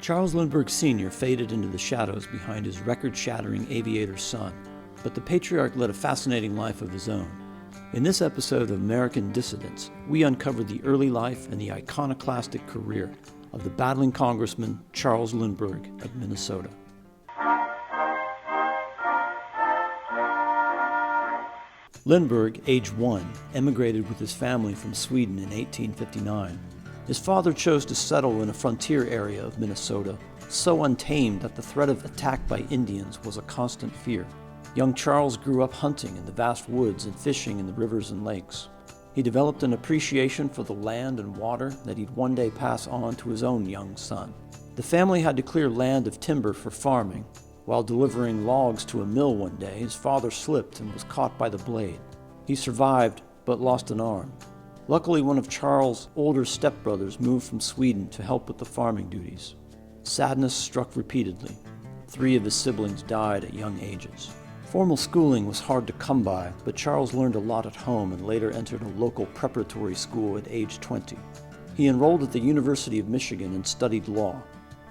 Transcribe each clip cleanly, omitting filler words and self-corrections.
Charles Lindbergh Senior faded into the shadows behind his record-shattering aviator son, but the patriarch led a fascinating life of his own. In this episode of American Dissidents, we uncover the early life and the iconoclastic career of the Battling Congressman Charles Lindbergh of Minnesota. Lindbergh, age 1, emigrated with his family from Sweden in 1859. His father chose to settle in a frontier area of Minnesota, so untamed that the threat of attack by Indians was a constant fear. Young Charles grew up hunting in the vast woods and fishing in the rivers and lakes. He developed an appreciation for the land and water that he'd one day pass on to his own young son. The family had to clear land of timber for farming. While delivering logs to a mill one day, his father slipped and was caught by the blade. He survived, but lost an arm. Luckily, one of Charles' older stepbrothers moved from Sweden to help with the farming duties. Sadness struck repeatedly. 3 of his siblings died at young ages. Formal schooling was hard to come by, but Charles learned a lot at home and later entered a local preparatory school at age 20. He enrolled at the University of Michigan and studied law.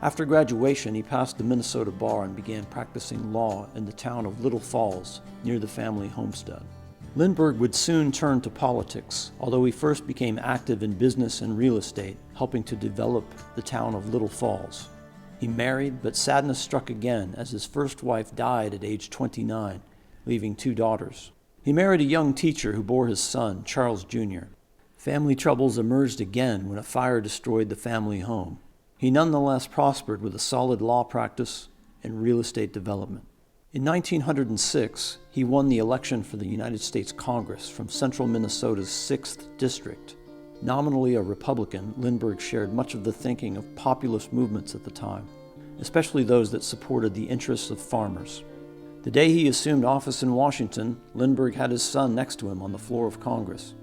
After graduation, he passed the Minnesota bar and began practicing law in the town of Little Falls, near the family homestead. Lindbergh would soon turn to politics, although he first became active in business and real estate, helping to develop the town of Little Falls. He married, but sadness struck again as his first wife died at age 29, leaving 2 daughters. He married a young teacher who bore his son, Charles Jr. Family troubles emerged again when a fire destroyed the family home. He nonetheless prospered with a solid law practice and real estate development. In 1906, he won the election for the United States Congress from central Minnesota's 6th District. Nominally a Republican, Lindbergh shared much of the thinking of populist movements at the time, especially those that supported the interests of farmers. The day he assumed office in Washington, Lindbergh had his son next to him on the floor of Congress.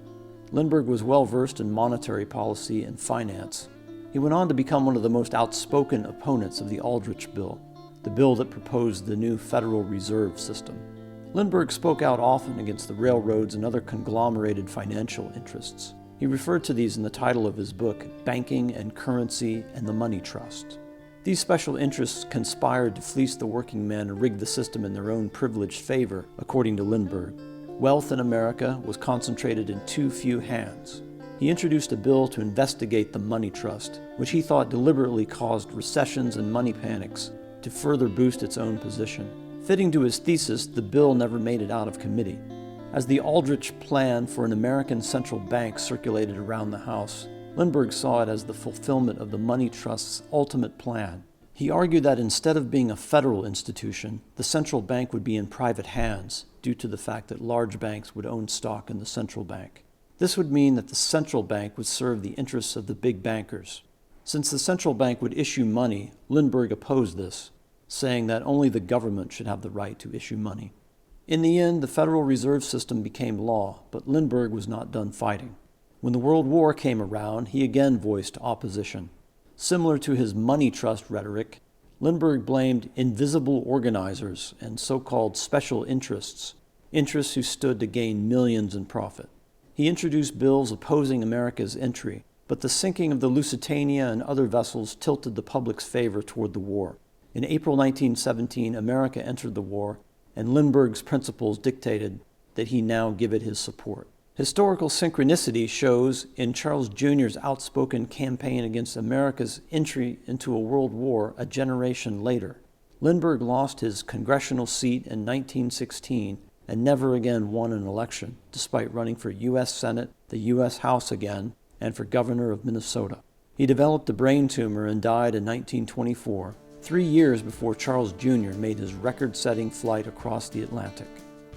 Lindbergh was well versed in monetary policy and finance. He went on to become one of the most outspoken opponents of the Aldrich Bill, the bill that proposed the new Federal Reserve System. Lindbergh spoke out often against the railroads and other conglomerated financial interests. He referred to these in the title of his book, Banking and Currency and the Money Trust. These special interests conspired to fleece the working men and rig the system in their own privileged favor, according to Lindbergh. Wealth in America was concentrated in too few hands. He introduced a bill to investigate the money trust, which he thought deliberately caused recessions and money panics to further boost its own position. Fitting to his thesis, the bill never made it out of committee. As the Aldrich plan for an American central bank circulated around the House, Lindbergh saw it as the fulfillment of the money trust's ultimate plan. He argued that instead of being a federal institution, the central bank would be in private hands due to the fact that large banks would own stock in the central bank. This would mean that the central bank would serve the interests of the big bankers. Since the central bank would issue money, Lindbergh opposed this, saying that only the government should have the right to issue money. In the end, the Federal Reserve System became law, but Lindbergh was not done fighting. When the World War came around, he again voiced opposition. Similar to his money trust rhetoric, Lindbergh blamed invisible organizers and so-called special interests who stood to gain millions in profit. He introduced bills opposing America's entry, but the sinking of the Lusitania and other vessels tilted the public's favor toward the war. In April 1917, America entered the war, and Lindbergh's principles dictated that he now give it his support. Historical synchronicity shows in Charles Jr.'s outspoken campaign against America's entry into a world war a generation later. Lindbergh lost his congressional seat in 1916 and never again won an election, despite running for U.S. Senate, the U.S. House again, and for governor of Minnesota. He developed a brain tumor and died in 1924, 3 years before Charles Jr. made his record-setting flight across the Atlantic.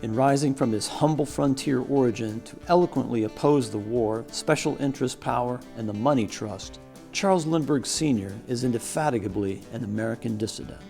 In rising from his humble frontier origin to eloquently oppose the war, special interest power, and the money trust, Charles Lindbergh Sr. is indefatigably an American dissident.